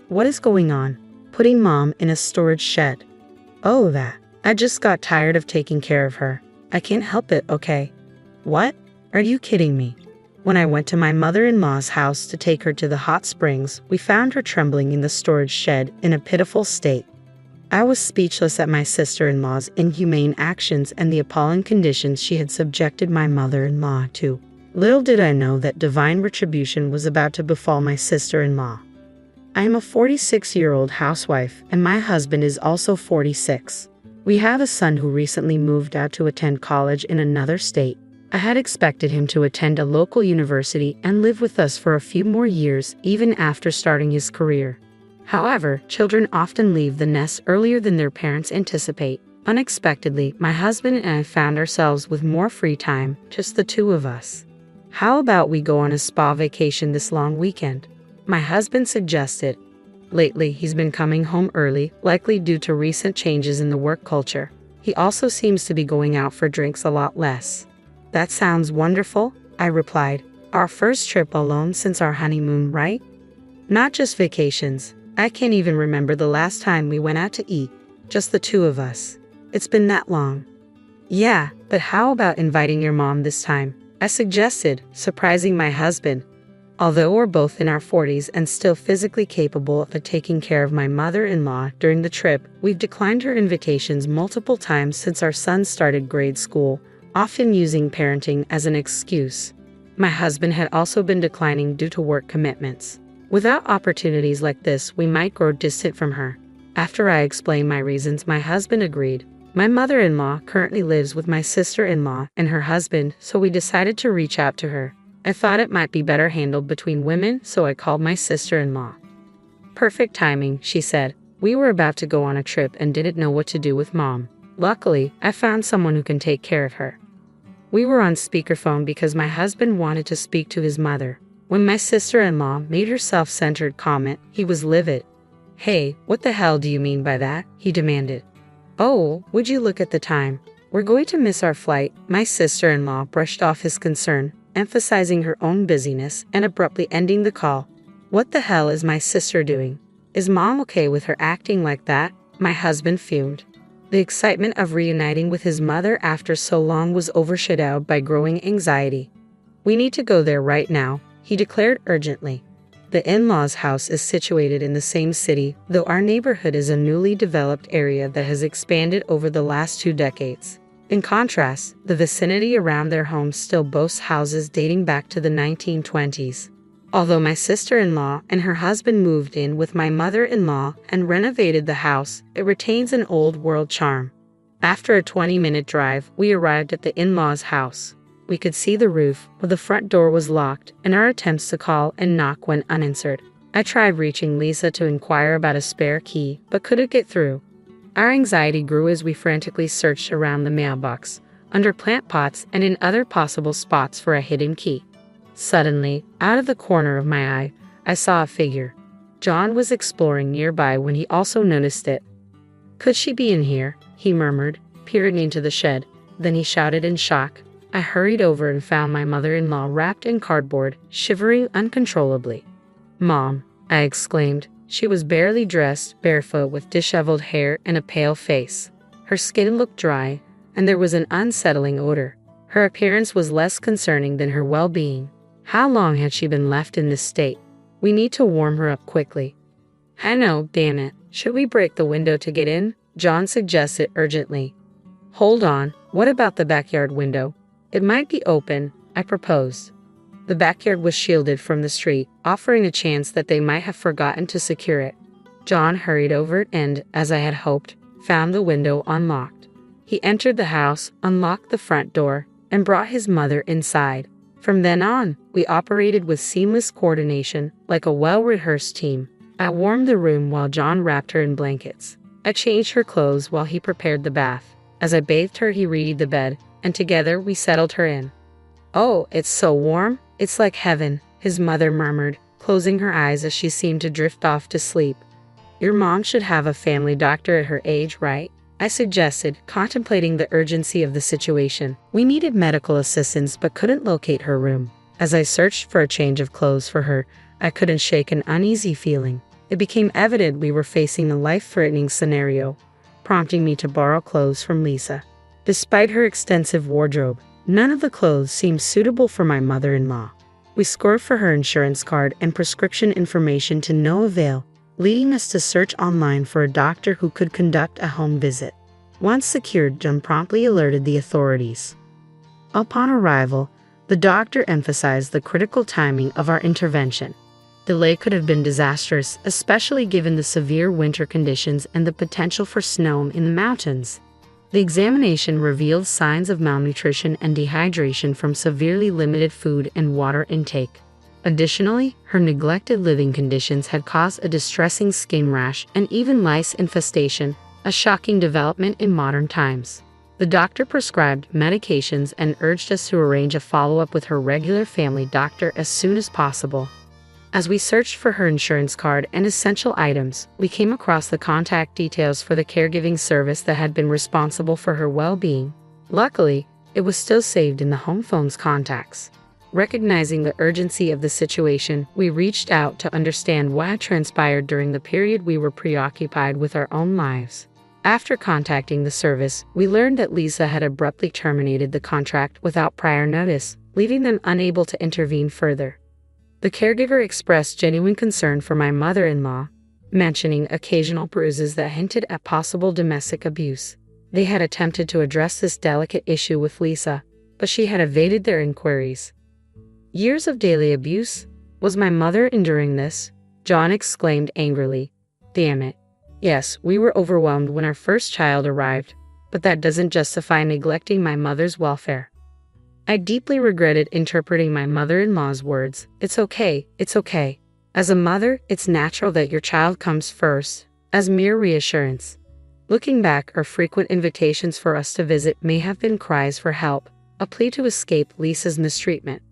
What is going on? Putting Mom in a storage shed. Oh, that. I just got tired of taking care of her. I can't help it, okay? What? Are you kidding me? When I went to my mother-in-law's house to take her to the hot springs, we found her trembling in the storage shed in a pitiful state. I was speechless at my sister-in-law's inhumane actions and the appalling conditions she had subjected my mother-in-law to. Little did I know that divine retribution was about to befall my sister-in-law. I am a 46-year-old housewife, and my husband is also 46. We have a son who recently moved out to attend college in another state. I had expected him to attend a local university and live with us for a few more years, even after starting his career. However, children often leave the nest earlier than their parents anticipate. Unexpectedly, my husband and I found ourselves with more free time, just the two of us. How about we go on a spa vacation this long weekend? My husband suggested. Lately, he's been coming home early, likely due to recent changes in the work culture. He also seems to be going out for drinks a lot less. That sounds wonderful, I replied. Our first trip alone since our honeymoon, right? Not just vacations. I can't even remember the last time we went out to eat, just the two of us. It's been that long. Yeah, but how about inviting your mom this time? I suggested, surprising my husband. Although we're both in our 40s and still physically capable of taking care of my mother-in-law during the trip, we've declined her invitations multiple times since our son started grade school, often using parenting as an excuse. My husband had also been declining due to work commitments. Without opportunities like this, we might grow distant from her. After I explained my reasons, my husband agreed. My mother-in-law currently lives with my sister-in-law and her husband, so we decided to reach out to her. I thought it might be better handled between women, so I called my sister-in-law. Perfect timing, she said. We were about to go on a trip and didn't know what to do with Mom. Luckily, I found someone who can take care of her. We were on speakerphone because my husband wanted to speak to his mother. When my sister-in-law made her self-centered comment, he was livid. Hey, what the hell do you mean by that? He demanded. Oh, would you look at the time? We're going to miss our flight. My sister-in-law brushed off his concern, emphasizing her own busyness and abruptly ending the call. What the hell is my sister doing? Is Mom okay with her acting like that? My husband fumed. The excitement of reuniting with his mother after so long was overshadowed by growing anxiety. We need to go there right now, he declared urgently. The in-laws' house is situated in the same city, though our neighborhood is a newly developed area that has expanded over the last 2 decades. In contrast, the vicinity around their home still boasts houses dating back to the 1920s. Although my sister-in-law and her husband moved in with my mother-in-law and renovated the house, it retains an old-world charm. After a 20-minute drive, we arrived at the in-laws' house. We could see the roof, but the front door was locked, and our attempts to call and knock went unanswered. I tried reaching Lisa to inquire about a spare key, but couldn't get through. Our anxiety grew as we frantically searched around the mailbox, under plant pots, and in other possible spots for a hidden key. Suddenly, out of the corner of my eye, I saw a figure. John was exploring nearby when he also noticed it. Could she be in here? He murmured, peering into the shed. Then he shouted in shock. I hurried over and found my mother-in-law wrapped in cardboard, shivering uncontrollably. Mom, I exclaimed. She was barely dressed, barefoot with disheveled hair and a pale face. Her skin looked dry, and there was an unsettling odor. Her appearance was less concerning than her well-being. How long had she been left in this state? We need to warm her up quickly. I know, damn it. Should we break the window to get in? John suggested urgently. Hold on, what about the backyard window? It might be open, I proposed. The backyard was shielded from the street, offering a chance that they might have forgotten to secure it. John hurried over and, as I had hoped, found the window unlocked. He entered the house, unlocked the front door, and brought his mother inside. From then on, we operated with seamless coordination, like a well-rehearsed team. I warmed the room while John wrapped her in blankets. I changed her clothes while he prepared the bath. As I bathed her, he readied the bed, and together we settled her in. Oh, it's so warm. It's like heaven, his mother murmured, closing her eyes as she seemed to drift off to sleep. Your mom should have a family doctor at her age, right? I suggested, contemplating the urgency of the situation. We needed medical assistance but couldn't locate her room. As I searched for a change of clothes for her, I couldn't shake an uneasy feeling. It became evident we were facing a life-threatening scenario, prompting me to borrow clothes from Lisa. Despite her extensive wardrobe, none of the clothes seemed suitable for my mother-in-law. We scored for her insurance card and prescription information to no avail, leading us to search online for a doctor who could conduct a home visit. Once secured, John promptly alerted the authorities. Upon arrival, the doctor emphasized the critical timing of our intervention. Delay could have been disastrous, especially given the severe winter conditions and the potential for snow in the mountains. The examination revealed signs of malnutrition and dehydration from severely limited food and water intake. Additionally, her neglected living conditions had caused a distressing skin rash and even lice infestation, a shocking development in modern times. The doctor prescribed medications and urged us to arrange a follow-up with her regular family doctor as soon as possible. As we searched for her insurance card and essential items, we came across the contact details for the caregiving service that had been responsible for her well-being. Luckily, it was still saved in the home phone's contacts. Recognizing the urgency of the situation, we reached out to understand what had transpired during the period we were preoccupied with our own lives. After contacting the service, we learned that Lisa had abruptly terminated the contract without prior notice, leaving them unable to intervene further. The caregiver expressed genuine concern for my mother-in-law, mentioning occasional bruises that hinted at possible domestic abuse. They had attempted to address this delicate issue with Lisa, but she had evaded their inquiries. Years of daily abuse? Was my mother enduring this? John exclaimed angrily. Damn it. Yes, we were overwhelmed when our first child arrived, but that doesn't justify neglecting my mother's welfare. I deeply regretted interpreting my mother-in-law's words. It's okay, it's okay. As a mother, it's natural that your child comes first, as mere reassurance. Looking back, our frequent invitations for us to visit may have been cries for help, a plea to escape Lisa's mistreatment.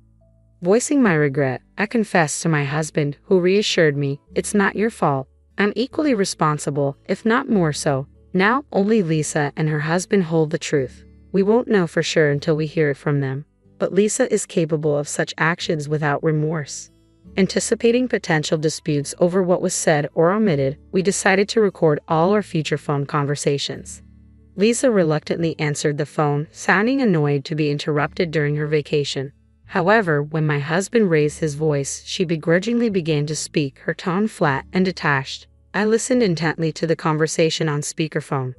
Voicing my regret, I confessed to my husband, who reassured me, it's not your fault. I'm equally responsible, if not more so. Now, only Lisa and her husband hold the truth. We won't know for sure until we hear it from them, but Lisa is capable of such actions without remorse. Anticipating potential disputes over what was said or omitted, we decided to record all our future phone conversations. Lisa reluctantly answered the phone, sounding annoyed to be interrupted during her vacation. However, when my husband raised his voice, she begrudgingly began to speak, her tone flat and detached. I listened intently to the conversation on speakerphone.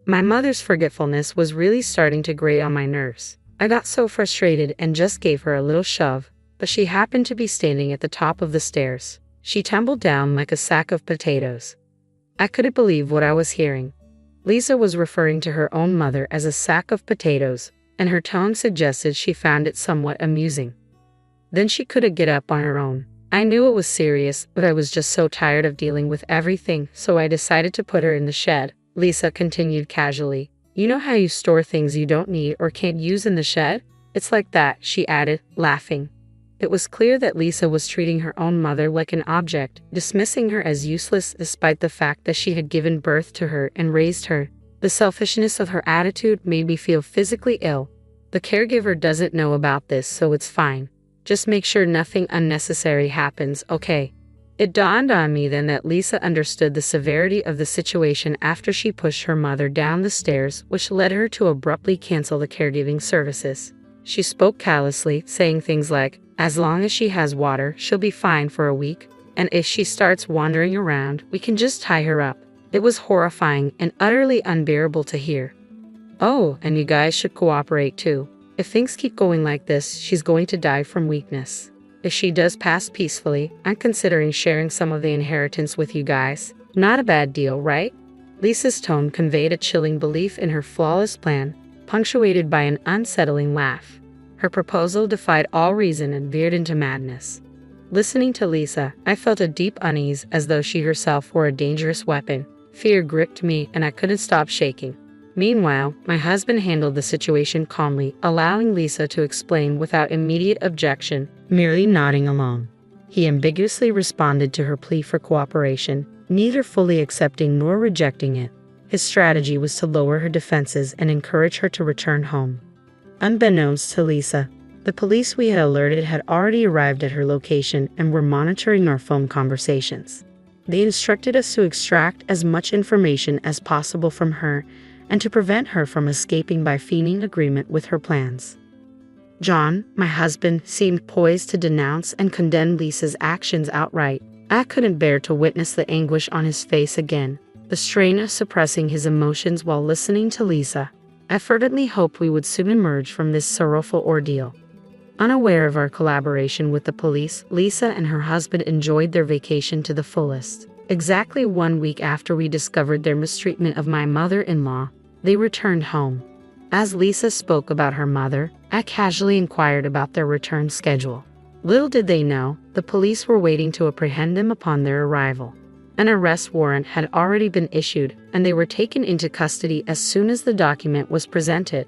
My mother's forgetfulness was really starting to grate on my nerves. I got so frustrated and just gave her a little shove, but she happened to be standing at the top of the stairs. She tumbled down like a sack of potatoes. I couldn't believe what I was hearing. Lisa was referring to her own mother as a sack of potatoes, and her tone suggested she found it somewhat amusing. Then she couldn't get up on her own. I knew it was serious, but I was just so tired of dealing with everything, so I decided to put her in the shed. Lisa continued casually. You know how you store things you don't need or can't use in the shed? It's like that, she added, laughing. It was clear that Lisa was treating her own mother like an object, dismissing her as useless despite the fact that she had given birth to her and raised her. The selfishness of her attitude made me feel physically ill. The caregiver doesn't know about this, so it's fine. Just make sure nothing unnecessary happens, okay? It dawned on me then that Lisa understood the severity of the situation after she pushed her mother down the stairs, which led her to abruptly cancel the caregiving services. She spoke callously, saying things like, as long as she has water, she'll be fine for a week, and if she starts wandering around, we can just tie her up. It was horrifying and utterly unbearable to hear. Oh, and you guys should cooperate too. If things keep going like this, she's going to die from weakness. If she does pass peacefully, I'm considering sharing some of the inheritance with you guys. Not a bad deal, right? Lisa's tone conveyed a chilling belief in her flawless plan, punctuated by an unsettling laugh. Her proposal defied all reason and veered into madness. Listening to Lisa, I felt a deep unease as though she herself were a dangerous weapon. Fear gripped me and I couldn't stop shaking. Meanwhile, my husband handled the situation calmly, allowing Lisa to explain without immediate objection, merely nodding along. He ambiguously responded to her plea for cooperation, neither fully accepting nor rejecting it. His strategy was to lower her defenses and encourage her to return home. Unbeknownst to Lisa, the police we had alerted had already arrived at her location and were monitoring our phone conversations. They instructed us to extract as much information as possible from her and to prevent her from escaping by feigning agreement with her plans. John, my husband, seemed poised to denounce and condemn Lisa's actions outright. I couldn't bear to witness the anguish on his face again, the strain of suppressing his emotions while listening to Lisa. I fervently hoped we would soon emerge from this sorrowful ordeal. Unaware of our collaboration with the police, Lisa and her husband enjoyed their vacation to the fullest. Exactly 1 week after we discovered their mistreatment of my mother-in-law, they returned home. As Lisa spoke about her mother, I casually inquired about their return schedule. Little did they know, the police were waiting to apprehend them upon their arrival. An arrest warrant had already been issued, and they were taken into custody as soon as the document was presented.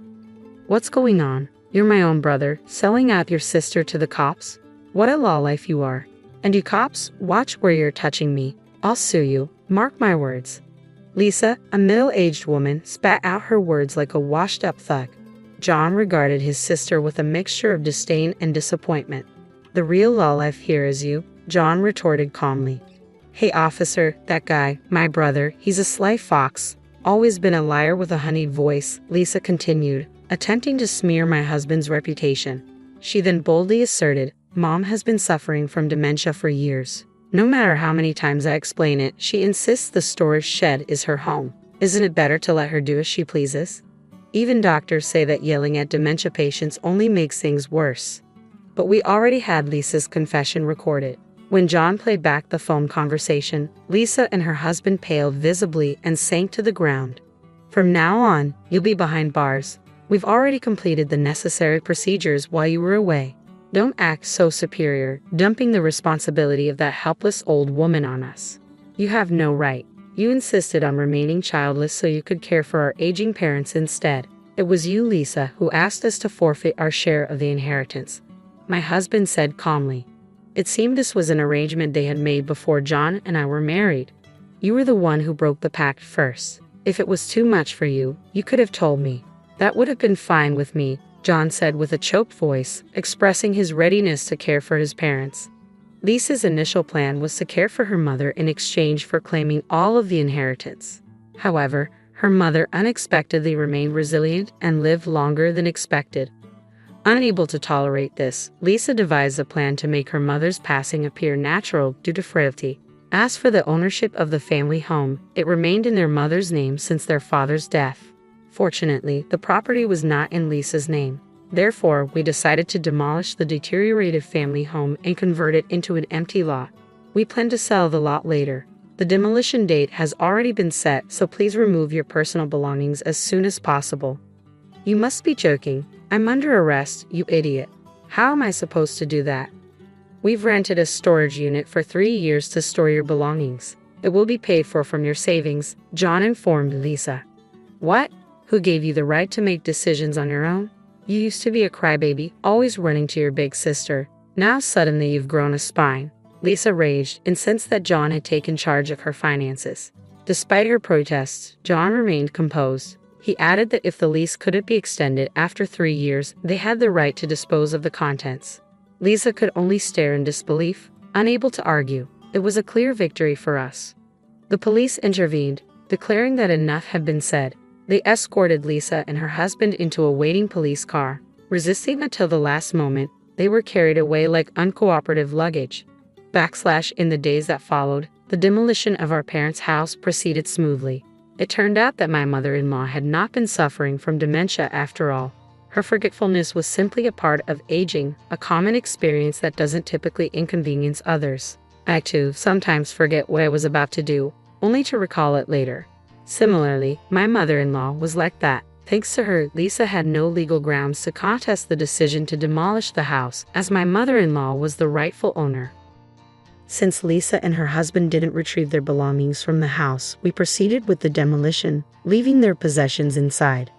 What's going on? You're my own brother, selling out your sister to the cops? What a lowlife you are. And you cops, watch where you're touching me. I'll sue you, mark my words. Lisa, a middle-aged woman, spat out her words like a washed-up thug. John regarded his sister with a mixture of disdain and disappointment. The real lowlife here is you, John retorted calmly. Hey officer, that guy, my brother, he's a sly fox. Always been a liar with a honeyed voice, Lisa continued, attempting to smear my husband's reputation. She then boldly asserted, Mom has been suffering from dementia for years. No matter how many times I explain it, she insists the storage shed is her home. Isn't it better to let her do as she pleases? Even doctors say that yelling at dementia patients only makes things worse. But we already had Lisa's confession recorded. When John played back the phone conversation, Lisa and her husband paled visibly and sank to the ground. From now on, you'll be behind bars. We've already completed the necessary procedures while you were away. Don't act so superior, dumping the responsibility of that helpless old woman on us. You have no right. You insisted on remaining childless so you could care for our aging parents instead. It was you, Lisa, who asked us to forfeit our share of the inheritance. My husband said calmly. It seemed this was an arrangement they had made before John and I were married. You were the one who broke the pact first. If it was too much for you, you could have told me. That would have been fine with me, John said with a choked voice, expressing his readiness to care for his parents. Lisa's initial plan was to care for her mother in exchange for claiming all of the inheritance. However, her mother unexpectedly remained resilient and lived longer than expected. Unable to tolerate this, Lisa devised a plan to make her mother's passing appear natural due to frailty. As for the ownership of the family home, it remained in their mother's name since their father's death. Fortunately, the property was not in Lisa's name. Therefore, we decided to demolish the deteriorated family home and convert it into an empty lot. We plan to sell the lot later. The demolition date has already been set, so please remove your personal belongings as soon as possible. You must be joking. I'm under arrest, you idiot. How am I supposed to do that? We've rented a storage unit for 3 years to store your belongings. It will be paid for from your savings, John informed Lisa. What? Who gave you the right to make decisions on your own? You used to be a crybaby, always running to your big sister. Now suddenly you've grown a spine. Lisa raged, incensed that John had taken charge of her finances. Despite her protests, John remained composed. He added that if the lease couldn't be extended after 3 years, they had the right to dispose of the contents. Lisa could only stare in disbelief, unable to argue. It was a clear victory for us. The police intervened, declaring that enough had been said. They escorted Lisa and her husband into a waiting police car. Resisting until the last moment, they were carried away like uncooperative luggage. In the days that followed, the demolition of our parents' house proceeded smoothly. It turned out that my mother-in-law had not been suffering from dementia after all. Her forgetfulness was simply a part of aging, a common experience that doesn't typically inconvenience others. I too sometimes forget what I was about to do, only to recall it later. Similarly, my mother-in-law was like that. Thanks to her, Lisa had no legal grounds to contest the decision to demolish the house, as my mother-in-law was the rightful owner. Since Lisa and her husband didn't retrieve their belongings from the house, we proceeded with the demolition, leaving their possessions inside.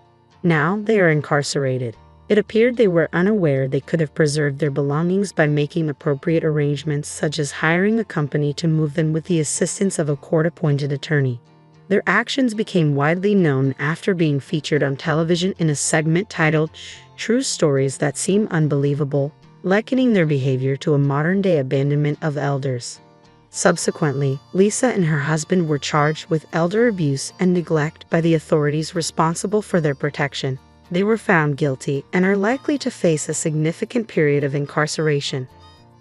Now they are incarcerated. It appeared they were unaware they could have preserved their belongings by making appropriate arrangements such as hiring a company to move them with the assistance of a court-appointed attorney. Their actions became widely known after being featured on television in a segment titled True Stories That Seem Unbelievable, likening their behavior to a modern-day abandonment of elders. Subsequently, Lisa and her husband were charged with elder abuse and neglect by the authorities responsible for their protection. They were found guilty and are likely to face a significant period of incarceration.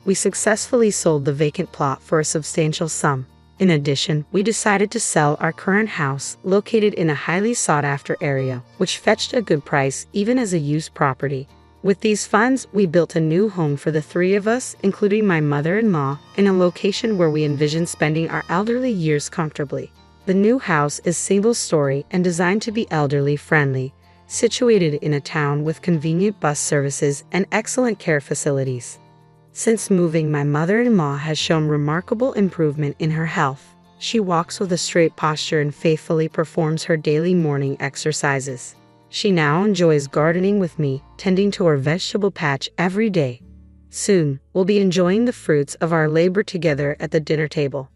We successfully sold the vacant plot for a substantial sum. In addition, we decided to sell our current house, located in a highly sought-after area, which fetched a good price even as a used property. With these funds, we built a new home for the three of us, including my mother-in-law, in a location where we envision spending our elderly years comfortably. The new house is single-story and designed to be elderly-friendly, situated in a town with convenient bus services and excellent care facilities. Since moving, my mother-in-law has shown remarkable improvement in her health. She walks with a straight posture and faithfully performs her daily morning exercises. She now enjoys gardening with me, tending to our vegetable patch every day. Soon, we'll be enjoying the fruits of our labor together at the dinner table.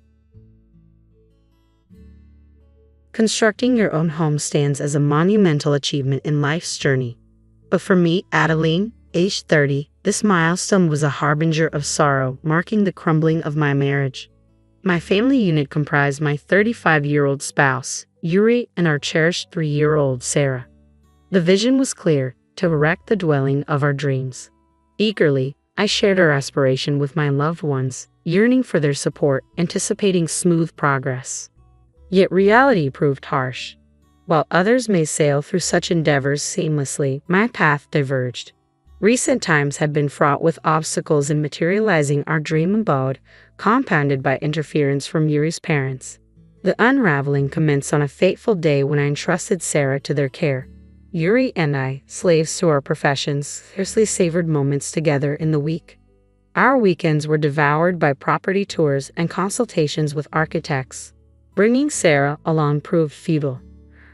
Constructing your own home stands as a monumental achievement in life's journey. But for me, Adeline, aged 30, this milestone was a harbinger of sorrow, marking the crumbling of my marriage. My family unit comprised my 35-year-old spouse, Yuri, and our cherished 3-year-old Sarah. The vision was clear: to erect the dwelling of our dreams. Eagerly, I shared our aspiration with my loved ones, yearning for their support, anticipating smooth progress. Yet reality proved harsh. While others may sail through such endeavors seamlessly, my path diverged. Recent times had been fraught with obstacles in materializing our dream abode, compounded by interference from Yuri's parents. The unraveling commenced on a fateful day when I entrusted Sarah to their care. Yuri and I, slaves to our professions, scarcely savored moments together in the week. Our weekends were devoured by property tours and consultations with architects. Bringing Sarah along proved futile.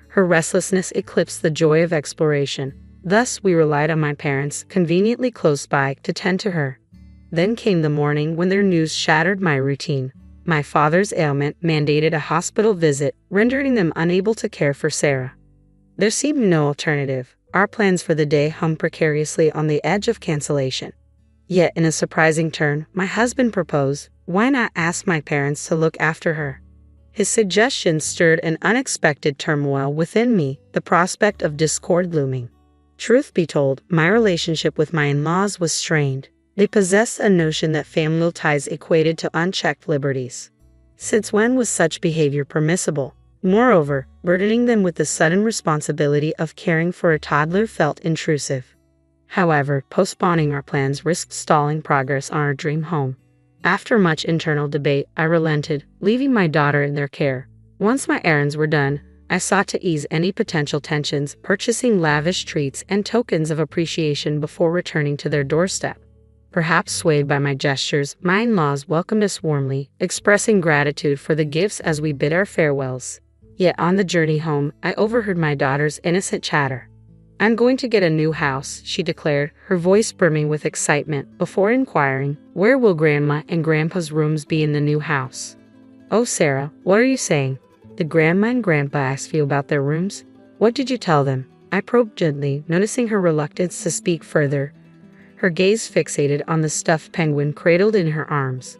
Her restlessness eclipsed the joy of exploration. Thus, we relied on my parents, conveniently close by, to tend to her. Then came the morning when their news shattered my routine. My father's ailment mandated a hospital visit, rendering them unable to care for Sarah. There seemed no alternative. Our plans for the day hung precariously on the edge of cancellation. Yet, in a surprising turn, my husband proposed, why not ask my parents to look after her? His suggestion stirred an unexpected turmoil within me, the prospect of discord looming. Truth be told, my relationship with my in-laws was strained. They possessed a notion that familial ties equated to unchecked liberties. Since when was such behavior permissible? Moreover, burdening them with the sudden responsibility of caring for a toddler felt intrusive. However, postponing our plans risked stalling progress on our dream home. After much internal debate, I relented, leaving my daughter in their care. Once my errands were done, I sought to ease any potential tensions, purchasing lavish treats and tokens of appreciation before returning to their doorstep. Perhaps swayed by my gestures, my in-laws welcomed us warmly, expressing gratitude for the gifts as we bid our farewells. Yet on the journey home, I overheard my daughter's innocent chatter. I'm going to get a new house, she declared, her voice brimming with excitement, before inquiring, where will Grandma and Grandpa's rooms be in the new house? Oh, Sarah, what are you saying? Did Grandma and Grandpa ask you about their rooms? What did you tell them? I probed gently, noticing her reluctance to speak further, her gaze fixated on the stuffed penguin cradled in her arms.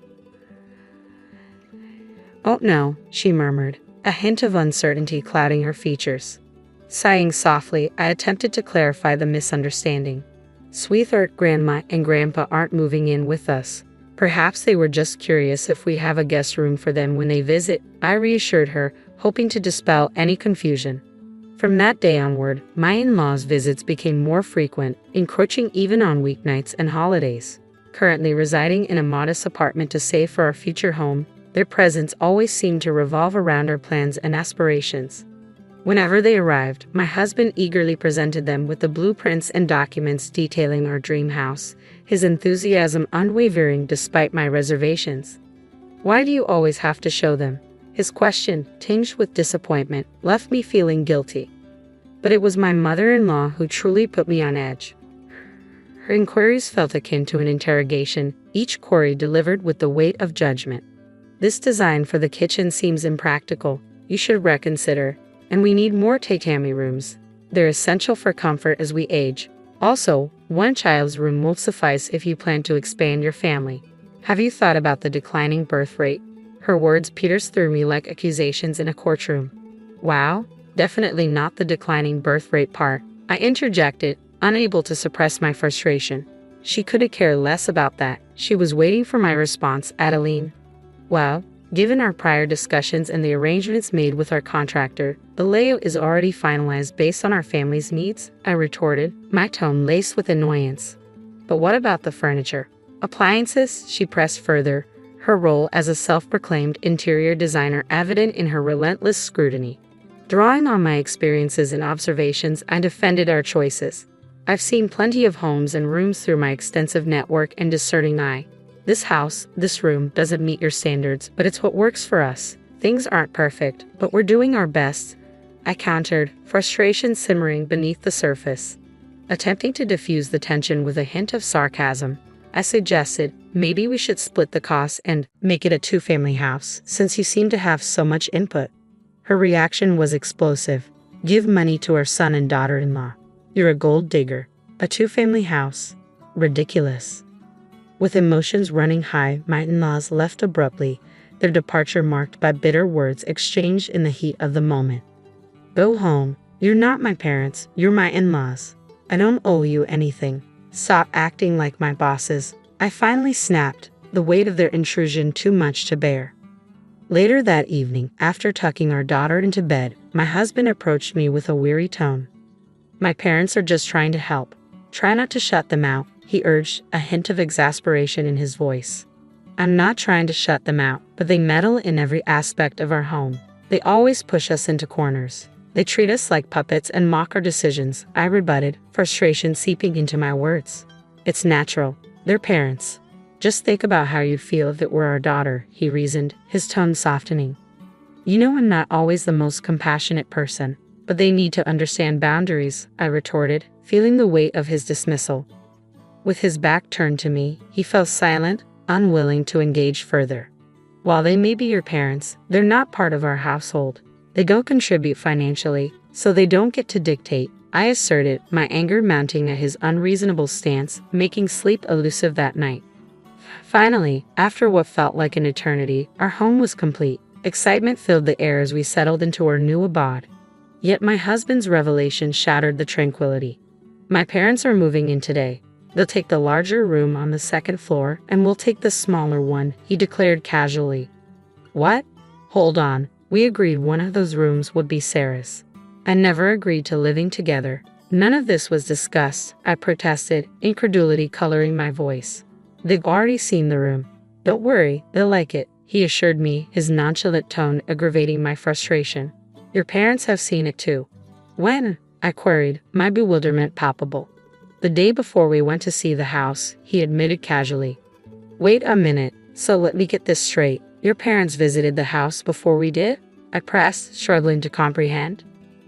Oh no, she murmured, a hint of uncertainty clouding her features. Sighing softly, I attempted to clarify the misunderstanding. Sweetheart, Grandma and Grandpa aren't moving in with us. Perhaps they were just curious if we have a guest room for them when they visit, I reassured her, hoping to dispel any confusion. From that day onward, my in-laws' visits became more frequent, encroaching even on weeknights and holidays. Currently residing in a modest apartment to save for our future home, their presence always seemed to revolve around our plans and aspirations. Whenever they arrived, my husband eagerly presented them with the blueprints and documents detailing our dream house, his enthusiasm unwavering despite my reservations. Why do you always have to show them? His question, tinged with disappointment, left me feeling guilty. But it was my mother-in-law who truly put me on edge. Her inquiries felt akin to an interrogation, each query delivered with the weight of judgment. This design for the kitchen seems impractical. You should reconsider. And we need more tatami rooms. They're essential for comfort as we age. Also, one child's room won't suffice if you plan to expand your family. Have you thought about the declining birth rate? Her words pierced through me like accusations in a courtroom. Wow, definitely not the declining birth rate part, I interjected, unable to suppress my frustration. She couldn't care less about that. She was waiting for my response, Adeline. Well, given our prior discussions and the arrangements made with our contractor, the layout is already finalized based on our family's needs, I retorted, my tone laced with annoyance. But what about the furniture? Appliances? She pressed further, her role as a self-proclaimed interior designer evident in her relentless scrutiny. Drawing on my experiences and observations, I defended our choices. I've seen plenty of homes and rooms through my extensive network and discerning eye. This house, this room, doesn't meet your standards, but it's what works for us. Things aren't perfect, but we're doing our best, I countered, frustration simmering beneath the surface. Attempting to diffuse the tension with a hint of sarcasm, I suggested, maybe we should split the costs and make it a two-family house, since you seem to have so much input. Her reaction was explosive. Give money to our son and daughter-in-law. You're a gold digger. A two-family house. Ridiculous. With emotions running high, my in-laws left abruptly, their departure marked by bitter words exchanged in the heat of the moment. Go home. You're not my parents. You're my in-laws. I don't owe you anything. Stop acting like my bosses. I finally snapped, the weight of their intrusion too much to bear. Later that evening, after tucking our daughter into bed, my husband approached me with a weary tone. My parents are just trying to help. Try not to shut them out, he urged, a hint of exasperation in his voice. I'm not trying to shut them out, but they meddle in every aspect of our home. They always push us into corners. They treat us like puppets and mock our decisions, I rebutted, frustration seeping into my words. It's natural. They're parents. Just think about how you'd feel if it were our daughter, he reasoned, his tone softening. You know I'm not always the most compassionate person, but they need to understand boundaries, I retorted, feeling the weight of his dismissal. With his back turned to me, he fell silent, unwilling to engage further. While they may be your parents, they're not part of our household. They don't contribute financially, so they don't get to dictate, I asserted, my anger mounting at his unreasonable stance, making sleep elusive that night. Finally, after what felt like an eternity, our home was complete. Excitement filled the air as we settled into our new abode. Yet my husband's revelation shattered the tranquility. My parents are moving in today. They'll take the larger room on the second floor, and we'll take the smaller one, he declared casually. What? Hold on. We agreed one of those rooms would be Sarah's. I never agreed to living together. None of this was discussed, I protested, incredulity coloring my voice. They've already seen the room. Don't worry, they'll like it, he assured me, his nonchalant tone aggravating my frustration. Your parents have seen it too. When? I queried, my bewilderment palpable. The day before we went to see the house, he admitted casually. Wait a minute, so let me get this straight. Your parents visited the house before we did? I pressed, struggling to comprehend.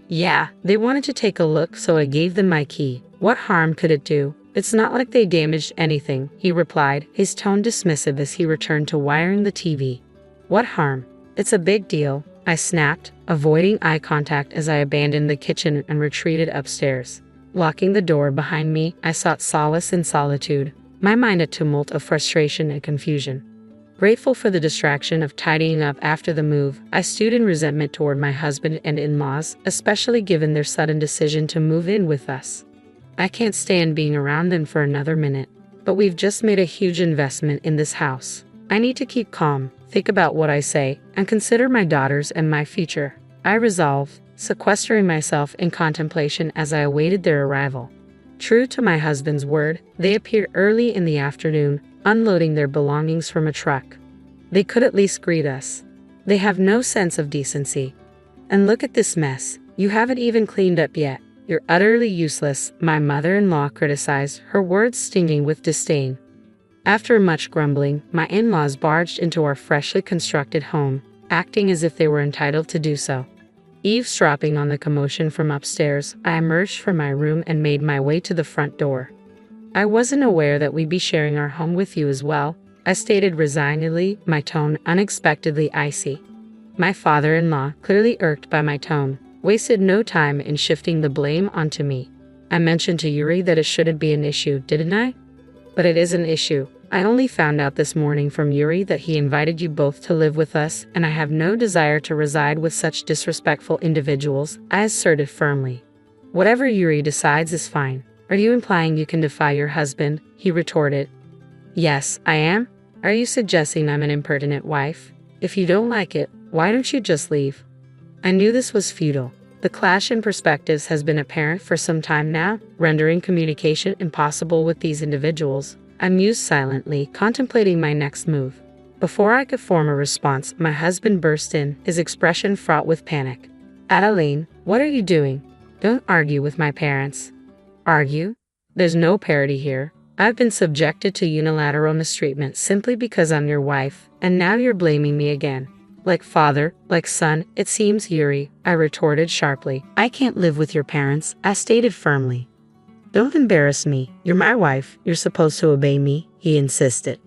Yeah, they wanted to take a look, so I gave them my key. What harm could it do? It's not like they damaged anything, he replied, his tone dismissive as he returned to wiring the TV. What harm? It's a big deal, I snapped, avoiding eye contact as I abandoned the kitchen and retreated upstairs. Locking the door behind me, I sought solace in solitude, my mind a tumult of frustration and confusion. Grateful for the distraction of tidying up after the move, I stewed in resentment toward my husband and in-laws, especially given their sudden decision to move in with us. I can't stand being around them for another minute, but we've just made a huge investment in this house. I need to keep calm, think about what I say, and consider my daughters and my future, I resolved, sequestering myself in contemplation as I awaited their arrival. True to my husband's word, they appeared early in the afternoon, unloading their belongings from a truck. They could at least greet us. They have no sense of decency. And look at this mess. You haven't even cleaned up yet. You're utterly useless, my mother-in-law criticized, her words stinging with disdain. After much grumbling, my in-laws barged into our freshly constructed home, acting as if they were entitled to do so. Eavesdropping on the commotion from upstairs, I emerged from my room and made my way to the front door. I wasn't aware that we'd be sharing our home with you as well, I stated resignedly, my tone unexpectedly icy. My father-in-law, clearly irked by my tone, wasted no time in shifting the blame onto me. I mentioned to Yuri that it shouldn't be an issue, didn't I? But it is an issue. I only found out this morning from Yuri that he invited you both to live with us, and I have no desire to reside with such disrespectful individuals, I asserted firmly. Whatever Yuri decides is fine. Are you implying you can defy your husband? He retorted. Yes, I am. Are you suggesting I'm an impertinent wife? If you don't like it, why don't you just leave? I knew this was futile. The clash in perspectives has been apparent for some time now, rendering communication impossible with these individuals. I mused silently, contemplating my next move. Before I could form a response, my husband burst in, his expression fraught with panic. Adeline, what are you doing? Don't argue with my parents. Argue? There's no parity here. I've been subjected to unilateral mistreatment simply because I'm your wife, and now you're blaming me again. Like father, like son, it seems, Yuri, I retorted sharply. I can't live with your parents, I stated firmly. Don't embarrass me. You're my wife. You're supposed to obey me, he insisted.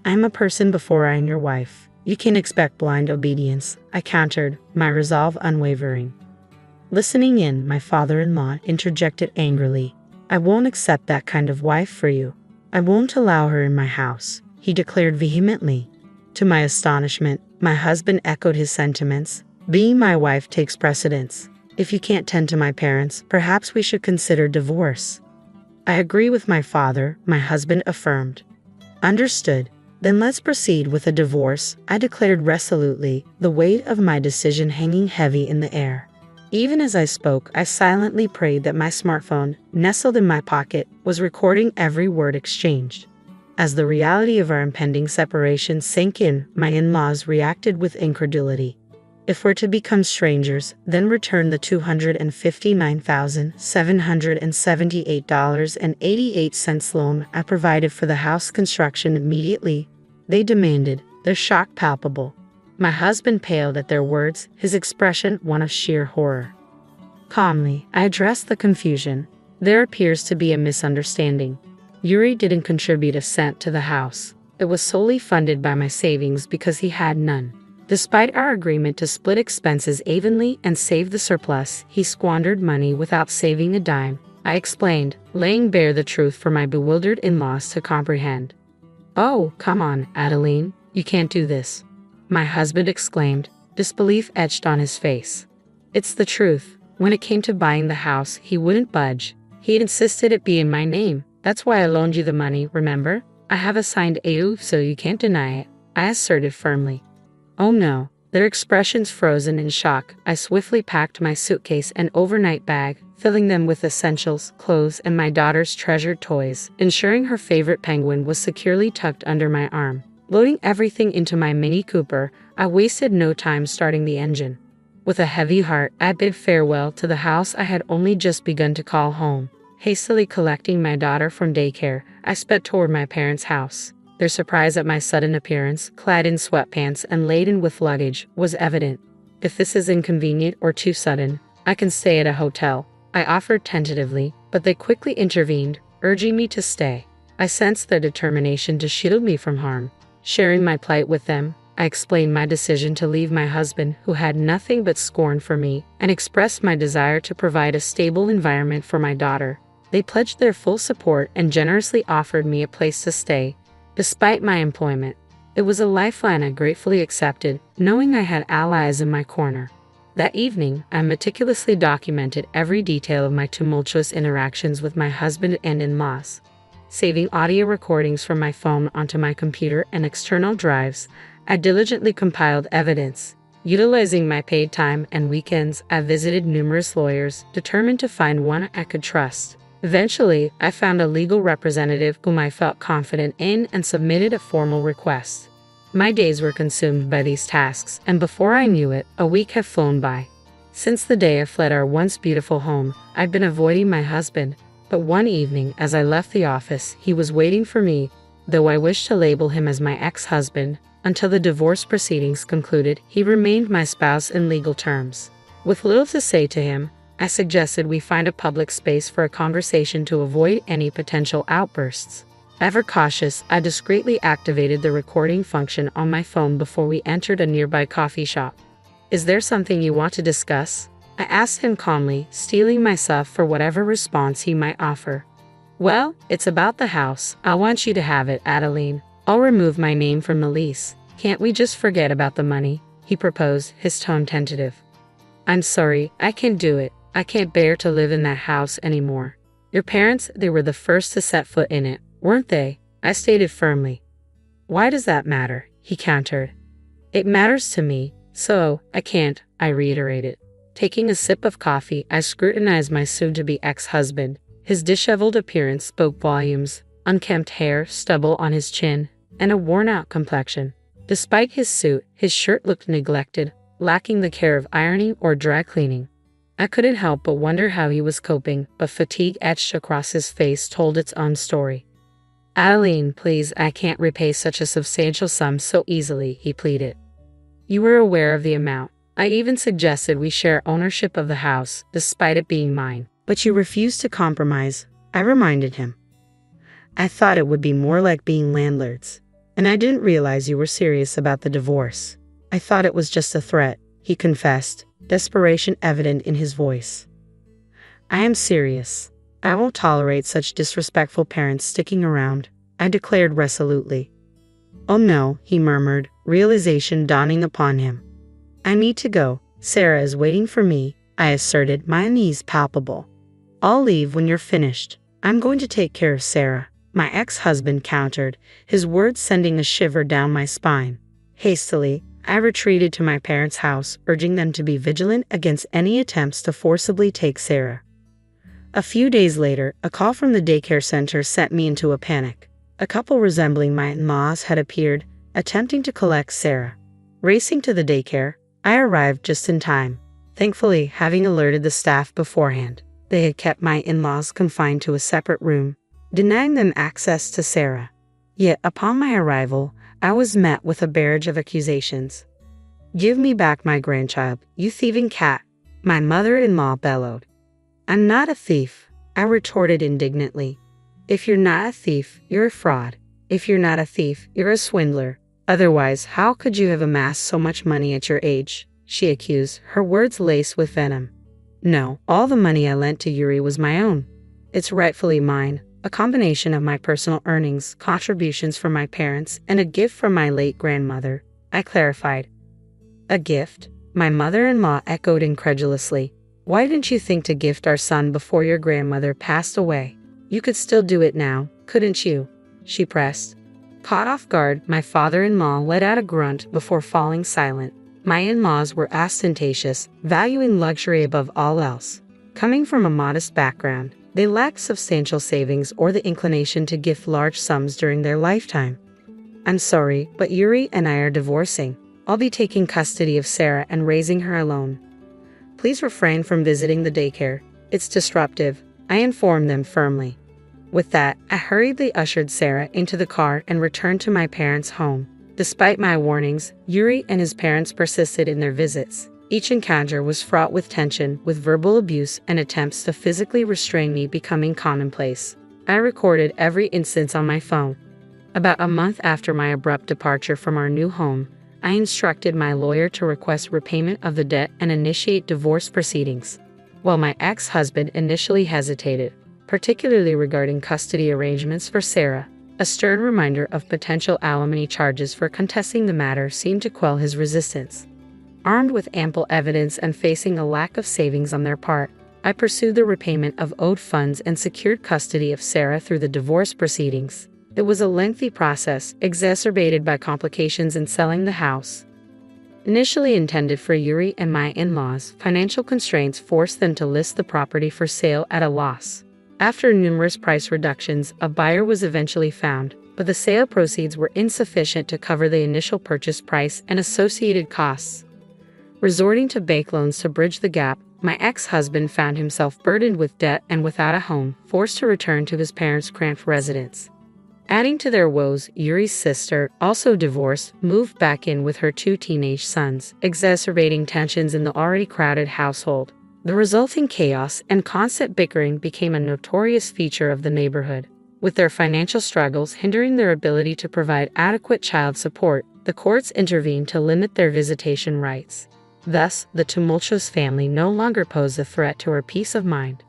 I'm a person before I am your wife. You can't expect blind obedience, I countered, my resolve unwavering. Listening in, my father-in-law interjected angrily. I won't accept that kind of wife for you. I won't allow her in my house, he declared vehemently. To my astonishment, my husband echoed his sentiments. Being my wife takes precedence. If you can't tend to my parents, perhaps we should consider divorce. I agree with my father, my husband affirmed. Understood. Then let's proceed with a divorce, I declared resolutely, the weight of my decision hanging heavy in the air. Even as I spoke, I silently prayed that my smartphone, nestled in my pocket, was recording every word exchanged. As the reality of our impending separation sank in, my in-laws reacted with incredulity. If we're to become strangers, then return the $259,778.88 loan I provided for the house construction immediately, they demanded, their shock palpable. My husband paled at their words, his expression one of sheer horror. Calmly, I addressed the confusion. There appears to be a misunderstanding. Yuri didn't contribute a cent to the house. It was solely funded by my savings because he had none. Despite our agreement to split expenses evenly and save the surplus, he squandered money without saving a dime, I explained, laying bare the truth for my bewildered in-laws to comprehend. Oh, come on, Adeline, you can't do this, my husband exclaimed, disbelief etched on his face. It's the truth. When it came to buying the house, he wouldn't budge. He'd insisted it be in my name. That's why I loaned you the money, remember? I have a signed AU, so you can't deny it, I asserted firmly. Oh no, their expressions frozen in shock. I swiftly packed my suitcase and overnight bag, filling them with essentials, clothes, and my daughter's treasured toys, ensuring her favorite penguin was securely tucked under my arm. Loading everything into my Mini Cooper, I wasted no time starting the engine. With a heavy heart, I bid farewell to the house I had only just begun to call home. Hastily collecting my daughter from daycare, I sped toward my parents' house. Their surprise at my sudden appearance, clad in sweatpants and laden with luggage, was evident. If this is inconvenient or too sudden, I can stay at a hotel, I offered tentatively, but they quickly intervened, urging me to stay. I sensed their determination to shield me from harm. Sharing my plight with them, I explained my decision to leave my husband, who had nothing but scorn for me, and expressed my desire to provide a stable environment for my daughter. They pledged their full support and generously offered me a place to stay. Despite my employment, it was a lifeline I gratefully accepted, knowing I had allies in my corner. That evening, I meticulously documented every detail of my tumultuous interactions with my husband and in-laws. Saving audio recordings from my phone onto my computer and external drives, I diligently compiled evidence. Utilizing my paid time and weekends, I visited numerous lawyers, determined to find one I could trust. Eventually, I found a legal representative whom I felt confident in and submitted a formal request. My days were consumed by these tasks, and before I knew it, a week had flown by. Since the day I fled our once beautiful home, I'd been avoiding my husband, but one evening, as I left the office, he was waiting for me, though I wished to label him as my ex-husband. Until the divorce proceedings concluded, he remained my spouse in legal terms. With little to say to him, I suggested we find a public space for a conversation to avoid any potential outbursts. Ever cautious, I discreetly activated the recording function on my phone before we entered a nearby coffee shop. Is there something you want to discuss? I asked him calmly, steeling myself for whatever response he might offer. Well, it's about the house. I want you to have it, Adeline. I'll remove my name from the lease. Can't we just forget about the money? He proposed, his tone tentative. I'm sorry, I can't do it. I can't bear to live in that house anymore. Your parents, they were the first to set foot in it, weren't they? I stated firmly. Why does that matter? He countered. It matters to me, so I can't, I reiterated. Taking a sip of coffee, I scrutinized my soon-to-be ex-husband. His disheveled appearance spoke volumes, unkempt hair, stubble on his chin, and a worn-out complexion. Despite his suit, his shirt looked neglected, lacking the care of ironing or dry cleaning. I couldn't help but wonder how he was coping, but fatigue etched across his face told its own story. Adeline, please, I can't repay such a substantial sum so easily, he pleaded. You were aware of the amount. I even suggested we share ownership of the house, despite it being mine. But you refused to compromise, I reminded him. I thought it would be more like being landlords, and I didn't realize you were serious about the divorce. I thought it was just a threat, he confessed, desperation evident in his voice. I am serious. I won't tolerate such disrespectful parents sticking around, I declared resolutely. Oh no, he murmured, realization dawning upon him. I need to go. Sarah is waiting for me, I asserted, my unease palpable. I'll leave when you're finished. I'm going to take care of Sarah, my ex-husband countered, his words sending a shiver down my spine. Hastily, I retreated to my parents' house, urging them to be vigilant against any attempts to forcibly take Sarah. A few days later, a call from the daycare center sent me into a panic. A couple resembling my in-laws had appeared, attempting to collect Sarah. Racing to the daycare, I arrived just in time, thankfully having alerted the staff beforehand. They had kept my in-laws confined to a separate room, denying them access to Sarah. Yet upon my arrival, I was met with a barrage of accusations. Give me back my grandchild, you thieving cat, my mother-in-law bellowed. I'm not a thief, I retorted indignantly. If you're not a thief, you're a fraud. If you're not a thief, you're a swindler. Otherwise, how could you have amassed so much money at your age? She accused, her words laced with venom. No, all the money I lent to Yuri was my own. It's rightfully mine, a combination of my personal earnings, contributions from my parents, and a gift from my late grandmother, I clarified. A gift? My mother-in-law echoed incredulously. Why didn't you think to gift our son before your grandmother passed away? You could still do it now, couldn't you? She pressed. Caught off guard, my father-in-law let out a grunt before falling silent. My in-laws were ostentatious, valuing luxury above all else. Coming from a modest background, they lacked substantial savings or the inclination to gift large sums during their lifetime. I'm sorry, but Yuri and I are divorcing. I'll be taking custody of Sarah and raising her alone. Please refrain from visiting the daycare. It's disruptive, I informed them firmly. With that, I hurriedly ushered Sarah into the car and returned to my parents' home. Despite my warnings, Yuri and his parents persisted in their visits. Each encounter was fraught with tension, with verbal abuse and attempts to physically restrain me becoming commonplace. I recorded every instance on my phone. About a month after my abrupt departure from our new home, I instructed my lawyer to request repayment of the debt and initiate divorce proceedings. While my ex-husband initially hesitated, particularly regarding custody arrangements for Sarah, a stern reminder of potential alimony charges for contesting the matter seemed to quell his resistance. Armed with ample evidence and facing a lack of savings on their part, I pursued the repayment of owed funds and secured custody of Sarah through the divorce proceedings. It was a lengthy process, exacerbated by complications in selling the house. Initially intended for Yuri and my in-laws, financial constraints forced them to list the property for sale at a loss. After numerous price reductions, a buyer was eventually found, but the sale proceeds were insufficient to cover the initial purchase price and associated costs. Resorting to bank loans to bridge the gap, my ex-husband found himself burdened with debt and without a home, forced to return to his parents' cramped residence. Adding to their woes, Yuri's sister, also divorced, moved back in with her 2 teenage sons, exacerbating tensions in the already crowded household. The resulting chaos and constant bickering became a notorious feature of the neighborhood. With their financial struggles hindering their ability to provide adequate child support, the courts intervened to limit their visitation rights. Thus, the tumultuous family no longer posed a threat to her peace of mind.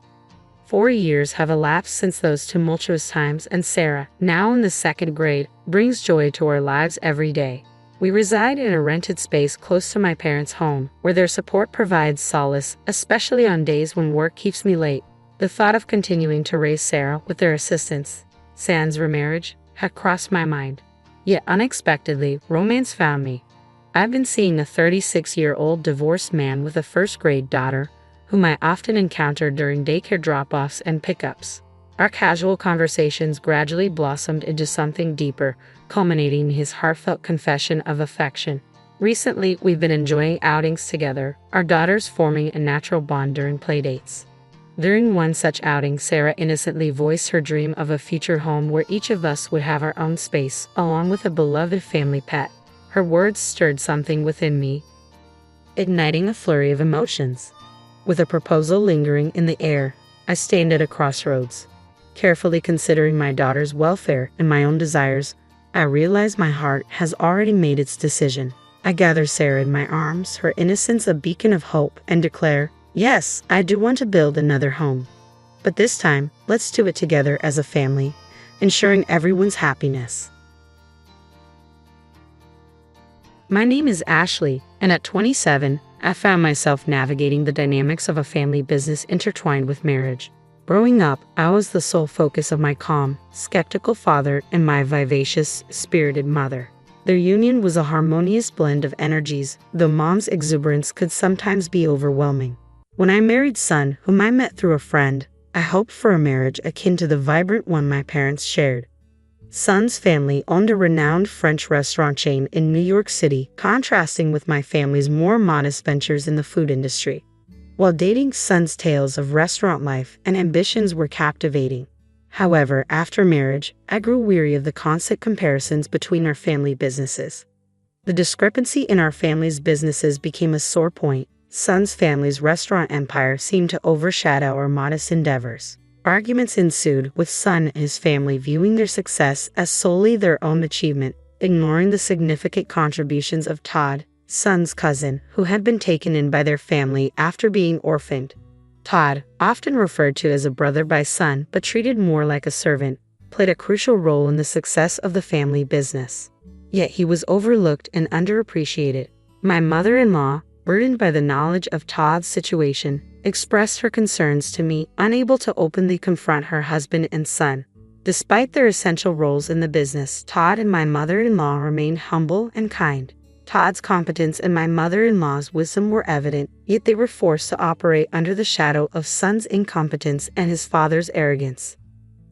4 years have elapsed since those tumultuous times, and Sarah, now in the second grade, brings joy to our lives every day. We reside in a rented space close to my parents' home, where their support provides solace, especially on days when work keeps me late. The thought of continuing to raise Sarah with their assistance, sans remarriage, had crossed my mind. Yet unexpectedly, romance found me. I've been seeing a 36-year-old divorced man with a first-grade daughter, whom I often encountered during daycare drop-offs and pickups. Our casual conversations gradually blossomed into something deeper, culminating in his heartfelt confession of affection. Recently, we've been enjoying outings together, our daughters forming a natural bond during playdates. During one such outing, Sarah innocently voiced her dream of a future home where each of us would have our own space, along with a beloved family pet. Her words stirred something within me, igniting a flurry of emotions. With a proposal lingering in the air, I stand at a crossroads. Carefully considering my daughter's welfare and my own desires, I realize my heart has already made its decision. I gather Sarah in my arms, her innocence a beacon of hope, and declare, yes, I do want to build another home. But this time, let's do it together as a family, ensuring everyone's happiness. My name is Ashley, and at 27, I found myself navigating the dynamics of a family business intertwined with marriage. Growing up, I was the sole focus of my calm, skeptical father and my vivacious, spirited mother. Their union was a harmonious blend of energies, though mom's exuberance could sometimes be overwhelming. When I married Son, whom I met through a friend, I hoped for a marriage akin to the vibrant one my parents shared. Son's family owned a renowned French restaurant chain in New York City, contrasting with my family's more modest ventures in the food industry. While dating, Son's tales of restaurant life and ambitions were captivating. However, after marriage, I grew weary of the constant comparisons between our family businesses. The discrepancy in our family's businesses became a sore point. Son's family's restaurant empire seemed to overshadow our modest endeavors. Arguments ensued, with Son and his family viewing their success as solely their own achievement, ignoring the significant contributions of Todd, Son's cousin, who had been taken in by their family after being orphaned. Todd, often referred to as a brother by Son but treated more like a servant, played a crucial role in the success of the family business. Yet he was overlooked and underappreciated. My mother-in-law, burdened by the knowledge of Todd's situation, expressed her concerns to me, unable to openly confront her husband and son. Despite their essential roles in the business, Todd and my mother-in-law remained humble and kind. Todd's competence and my mother-in-law's wisdom were evident, yet they were forced to operate under the shadow of Son's incompetence and his father's arrogance.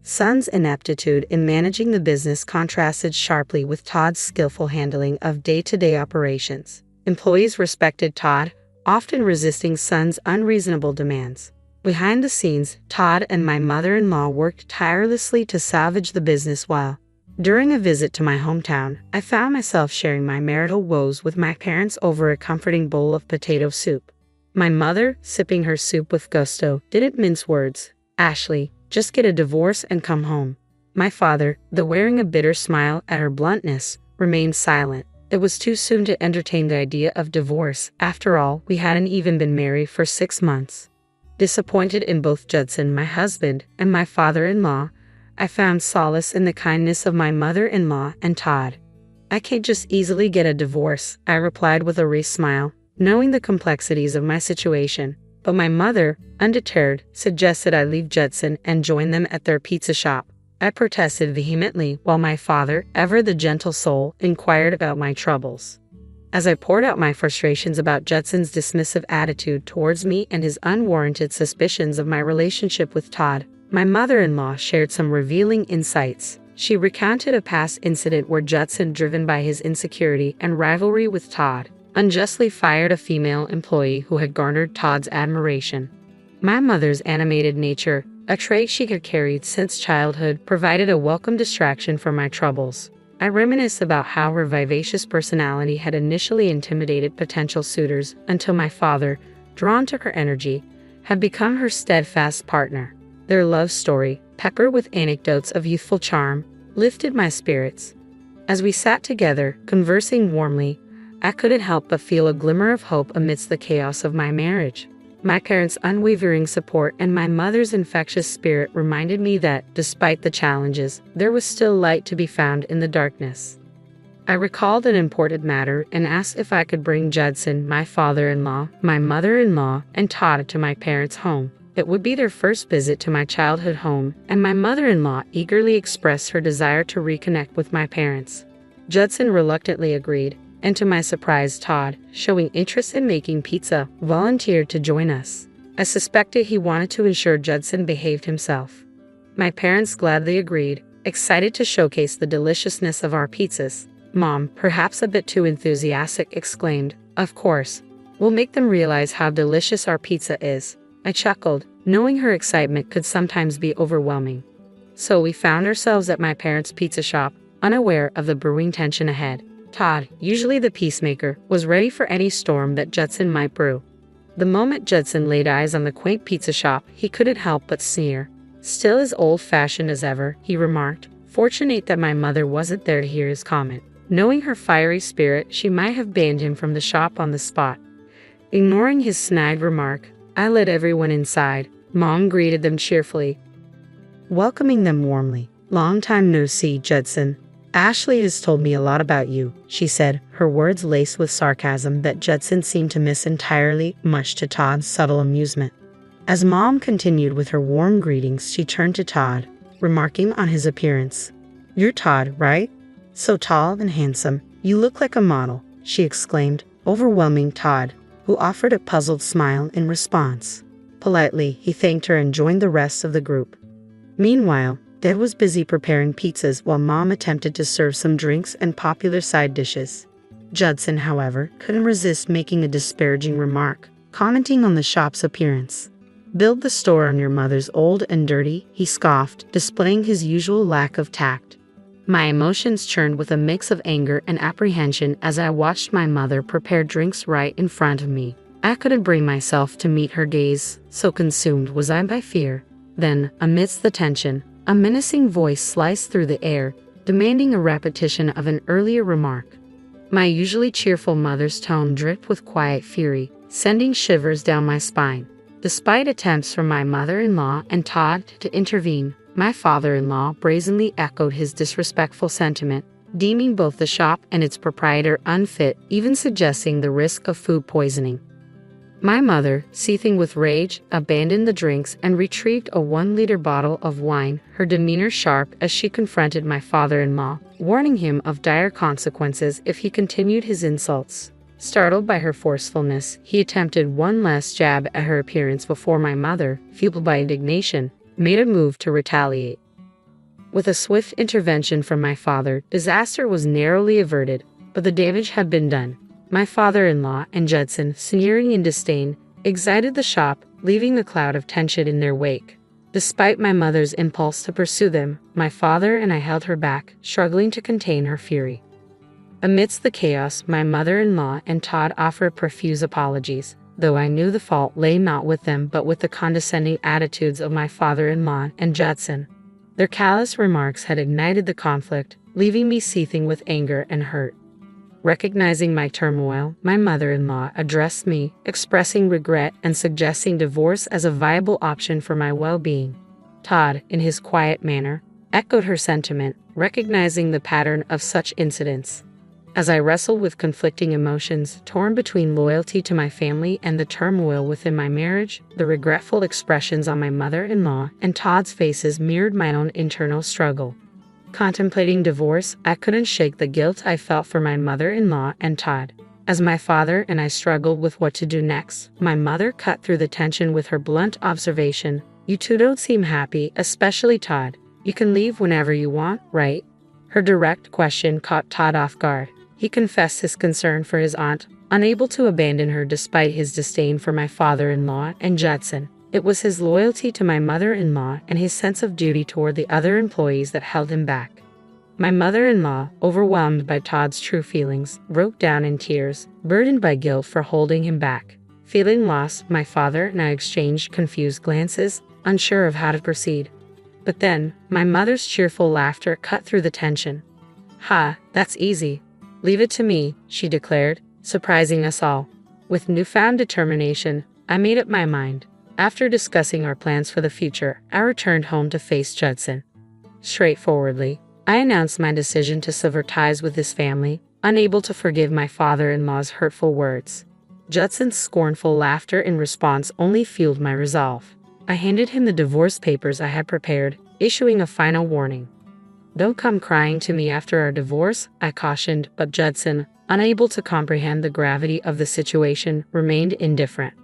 Son's ineptitude in managing the business contrasted sharply with Todd's skillful handling of day-to-day operations. Employees respected Todd, often resisting Son's unreasonable demands. Behind the scenes, Todd and my mother-in-law worked tirelessly to salvage the business while, during a visit to my hometown, I found myself sharing my marital woes with my parents over a comforting bowl of potato soup. My mother, sipping her soup with gusto, didn't mince words. Ashley, just get a divorce and come home. My father, though wearing a bitter smile at her bluntness, remained silent. It was too soon to entertain the idea of divorce. After all, we hadn't even been married for 6 months. Disappointed in both Judson, my husband, and my father-in-law, I found solace in the kindness of my mother-in-law and Todd. I can't just easily get a divorce, I replied with a wry smile, knowing the complexities of my situation. But my mother, undeterred, suggested I leave Judson and join them at their pizza shop. I protested vehemently, while my father, ever the gentle soul, inquired about my troubles. As I poured out my frustrations about Judson's dismissive attitude towards me and his unwarranted suspicions of my relationship with Todd, my mother-in-law shared some revealing insights. She recounted a past incident where Judson, driven by his insecurity and rivalry with Todd, unjustly fired a female employee who had garnered Todd's admiration. My mother's animated nature, a trait she had carried since childhood, provided a welcome distraction from my troubles. I reminisced about how her vivacious personality had initially intimidated potential suitors until my father, drawn to her energy, had become her steadfast partner. Their love story, peppered with anecdotes of youthful charm, lifted my spirits. As we sat together, conversing warmly, I couldn't help but feel a glimmer of hope amidst the chaos of my marriage. My parents' unwavering support and my mother's infectious spirit reminded me that, despite the challenges, there was still light to be found in the darkness. I recalled an important matter and asked if I could bring Judson, my father-in-law, my mother-in-law, and Todd to my parents' home. It would be their first visit to my childhood home, and my mother-in-law eagerly expressed her desire to reconnect with my parents. Judson reluctantly agreed, and to my surprise, Todd, showing interest in making pizza, volunteered to join us. I suspected he wanted to ensure Judson behaved himself. My parents gladly agreed, excited to showcase the deliciousness of our pizzas. Mom, perhaps a bit too enthusiastic, exclaimed, "Of course. We'll make them realize how delicious our pizza is." I chuckled, knowing her excitement could sometimes be overwhelming. So we found ourselves at my parents' pizza shop, unaware of the brewing tension ahead. Todd, usually the peacemaker, was ready for any storm that Judson might brew. The moment Judson laid eyes on the quaint pizza shop, he couldn't help but sneer. "Still as old-fashioned as ever," he remarked, fortunate that my mother wasn't there to hear his comment. Knowing her fiery spirit, she might have banned him from the shop on the spot. Ignoring his snide remark, I led everyone inside. Mom greeted them cheerfully, welcoming them warmly. "Long time no see, Judson. Ashley has told me a lot about you," she said, her words laced with sarcasm that Judson seemed to miss entirely, much to Todd's subtle amusement. As Mom continued with her warm greetings, she turned to Todd, remarking on his appearance. "You're Todd, right? So tall and handsome. You look like a model," she exclaimed, overwhelming Todd, who offered a puzzled smile in response. Politely, he thanked her and joined the rest of the group. Meanwhile, Dad was busy preparing pizzas while Mom attempted to serve some drinks and popular side dishes. Judson, however, couldn't resist making a disparaging remark, commenting on the shop's appearance. "Build the store on your mother's old and dirty," he scoffed, displaying his usual lack of tact. My emotions churned with a mix of anger and apprehension as I watched my mother prepare drinks right in front of me. I couldn't bring myself to meet her gaze, so consumed was I by fear. Then, amidst the tension, a menacing voice sliced through the air, demanding a repetition of an earlier remark. My usually cheerful mother's tone dripped with quiet fury, sending shivers down my spine. Despite attempts from my mother-in-law and Todd to intervene, my father-in-law brazenly echoed his disrespectful sentiment, deeming both the shop and its proprietor unfit, even suggesting the risk of food poisoning. My mother, seething with rage, abandoned the drinks and retrieved a 1-liter bottle of wine, her demeanor sharp as she confronted my father-in-law, warning him of dire consequences if he continued his insults. Startled by her forcefulness, he attempted one last jab at her appearance before my mother, fueled by indignation, made a move to retaliate. With a swift intervention from my father, disaster was narrowly averted, but the damage had been done. My father-in-law and Judson, sneering in disdain, exited the shop, leaving a cloud of tension in their wake. Despite my mother's impulse to pursue them, my father and I held her back, struggling to contain her fury. Amidst the chaos, my mother-in-law and Todd offered profuse apologies, though I knew the fault lay not with them but with the condescending attitudes of my father-in-law and Judson. Their callous remarks had ignited the conflict, leaving me seething with anger and hurt. Recognizing my turmoil, my mother-in-law addressed me, expressing regret and suggesting divorce as a viable option for my well-being. Todd, in his quiet manner, echoed her sentiment, recognizing the pattern of such incidents. As I wrestled with conflicting emotions, torn between loyalty to my family and the turmoil within my marriage, the regretful expressions on my mother-in-law and Todd's faces mirrored my own internal struggle. Contemplating divorce, I couldn't shake the guilt I felt for my mother-in-law and Todd. As my father and I struggled with what to do next, my mother cut through the tension with her blunt observation, "You two don't seem happy, especially Todd. You can leave whenever you want, right?" Her direct question caught Todd off guard. He confessed his concern for his aunt, unable to abandon her despite his disdain for my father-in-law and Judson. It was his loyalty to my mother-in-law and his sense of duty toward the other employees that held him back. My mother-in-law, overwhelmed by Todd's true feelings, broke down in tears, burdened by guilt for holding him back. Feeling lost, my father and I exchanged confused glances, unsure of how to proceed. But then, my mother's cheerful laughter cut through the tension. "Ha, that's easy. Leave it to me," she declared, surprising us all. With newfound determination, I made up my mind. After discussing our plans for the future, I returned home to face Judson. Straightforwardly, I announced my decision to sever ties with his family, unable to forgive my father-in-law's hurtful words. Judson's scornful laughter in response only fueled my resolve. I handed him the divorce papers I had prepared, issuing a final warning. "Don't come crying to me after our divorce," I cautioned, but Judson, unable to comprehend the gravity of the situation, remained indifferent.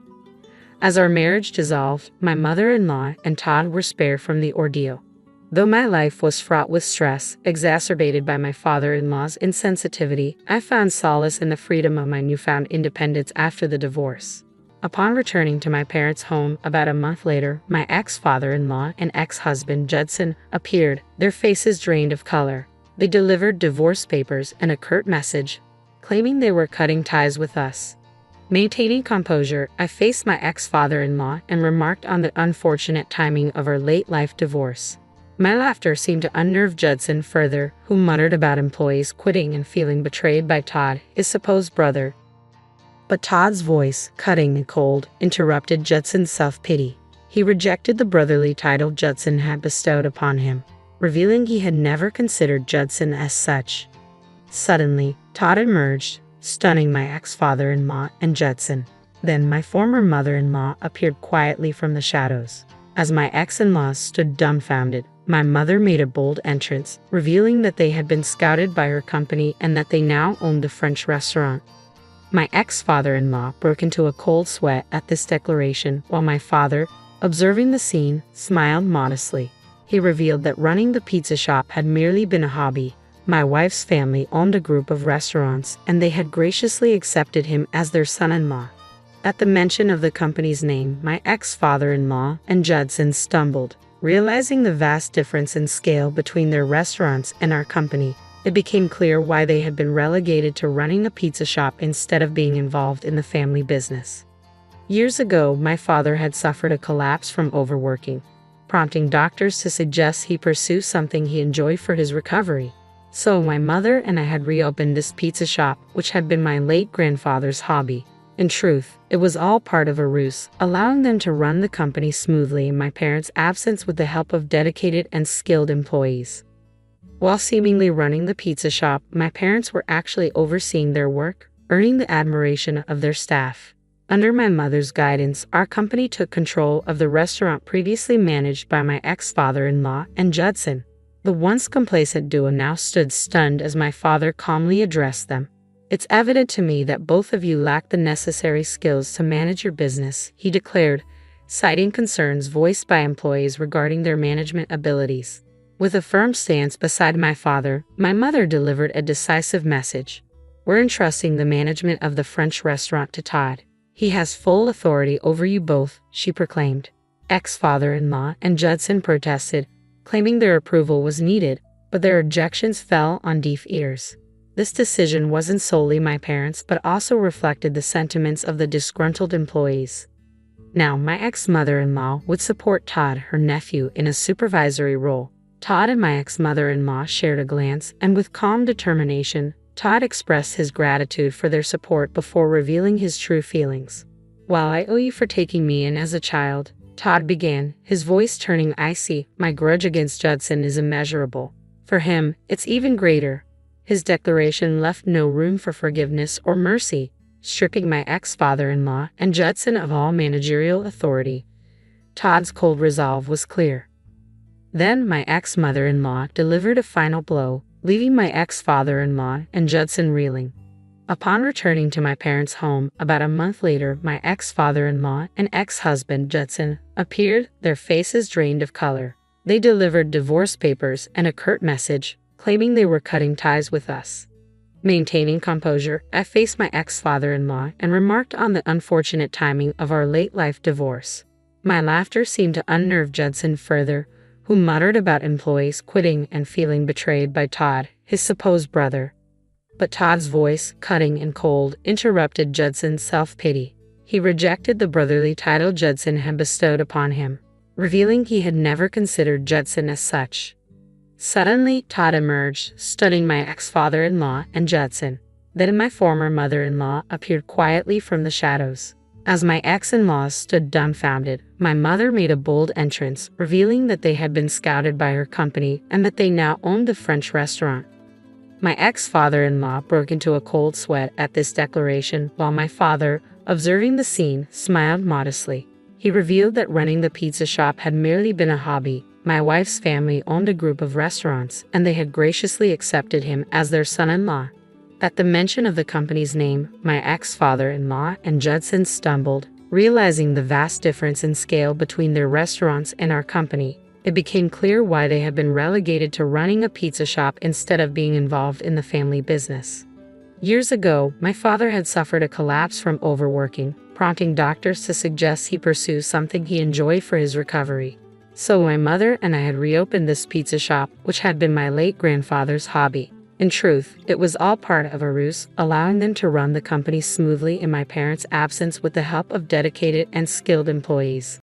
As our marriage dissolved, my mother-in-law and Todd were spared from the ordeal. Though my life was fraught with stress, exacerbated by my father-in-law's insensitivity, I found solace in the freedom of my newfound independence after the divorce. Upon returning to my parents' home about a month later, my ex-father-in-law and ex-husband Judson appeared, their faces drained of color. They delivered divorce papers and a curt message, claiming they were cutting ties with us. Maintaining composure, I faced my ex-father-in-law and remarked on the unfortunate timing of our late-life divorce. My laughter seemed to unnerve Judson further, who muttered about employees quitting and feeling betrayed by Todd, his supposed brother. But Todd's voice, cutting and cold, interrupted Judson's self-pity. He rejected the brotherly title Judson had bestowed upon him, revealing he had never considered Judson as such. Suddenly, Todd emerged, stunning my ex-father-in-law and Judson. Then my former mother-in-law appeared quietly from the shadows. As my ex-in-laws stood dumbfounded, my mother made a bold entrance, revealing that they had been scouted by her company and that they now owned a French restaurant. My ex-father-in-law broke into a cold sweat at this declaration, while my father, observing the scene, smiled modestly. He revealed that running the pizza shop had merely been a hobby. My wife's family owned a group of restaurants, and they had graciously accepted him as their son-in-law. At the mention of the company's name, my ex-father-in-law and Judson stumbled. Realizing the vast difference in scale between their restaurants and our company, it became clear why they had been relegated to running a pizza shop instead of being involved in the family business. Years ago, my father had suffered a collapse from overworking, prompting doctors to suggest he pursue something he enjoyed for his recovery. So my mother and I had reopened this pizza shop, which had been my late grandfather's hobby. In truth, it was all part of a ruse, allowing them to run the company smoothly in my parents' absence with the help of dedicated and skilled employees. While seemingly running the pizza shop, my parents were actually overseeing their work, earning the admiration of their staff. Under my mother's guidance, our company took control of the restaurant previously managed by my ex-father-in-law and Judson. The once complacent duo now stood stunned as my father calmly addressed them. "It's evident to me that both of you lack the necessary skills to manage your business," he declared, citing concerns voiced by employees regarding their management abilities. With a firm stance beside my father, my mother delivered a decisive message. "We're entrusting the management of the French restaurant to Todd. He has full authority over you both," she proclaimed. Ex-father-in-law and Judson protested, claiming their approval was needed, but their objections fell on deaf ears. This decision wasn't solely my parents' but also reflected the sentiments of the disgruntled employees. Now, my ex-mother-in-law would support Todd, her nephew, in a supervisory role. Todd and my ex-mother-in-law shared a glance, and with calm determination, Todd expressed his gratitude for their support before revealing his true feelings. "While I owe you for taking me in as a child," Todd began, his voice turning icy, "my grudge against Judson is immeasurable. For him, it's even greater." His declaration left no room for forgiveness or mercy, stripping my ex-father-in-law and Judson of all managerial authority. Todd's cold resolve was clear. Then my ex-mother-in-law delivered a final blow, leaving my ex-father-in-law and Judson reeling. Upon returning to my parents' home about a month later, my ex-father-in-law and ex-husband Judson appeared, their faces drained of color. They delivered divorce papers and a curt message, claiming they were cutting ties with us. Maintaining composure, I faced my ex-father-in-law and remarked on the unfortunate timing of our late-life divorce. My laughter seemed to unnerve Judson further, who muttered about employees quitting and feeling betrayed by Todd, his supposed brother. But Todd's voice, cutting and cold, interrupted Judson's self-pity. He rejected the brotherly title Judson had bestowed upon him, revealing he had never considered Judson as such. Suddenly, Todd emerged, stunning my ex-father-in-law and Judson. Then my former mother-in-law appeared quietly from the shadows. As my ex-in-laws stood dumbfounded, my mother made a bold entrance, revealing that they had been scouted by her company and that they now owned the French restaurant. My ex-father-in-law broke into a cold sweat at this declaration, while my father, observing the scene, smiled modestly. He revealed that running the pizza shop had merely been a hobby. My wife's family owned a group of restaurants, and they had graciously accepted him as their son-in-law. At the mention of the company's name, my ex-father-in-law and Judson stumbled, realizing the vast difference in scale between their restaurants and our company. It became clear why they had been relegated to running a pizza shop instead of being involved in the family business. Years ago, my father had suffered a collapse from overworking, prompting doctors to suggest he pursue something he enjoyed for his recovery. So my mother and I had reopened this pizza shop, which had been my late grandfather's hobby. In truth, it was all part of a ruse, allowing them to run the company smoothly in my parents' absence with the help of dedicated and skilled employees.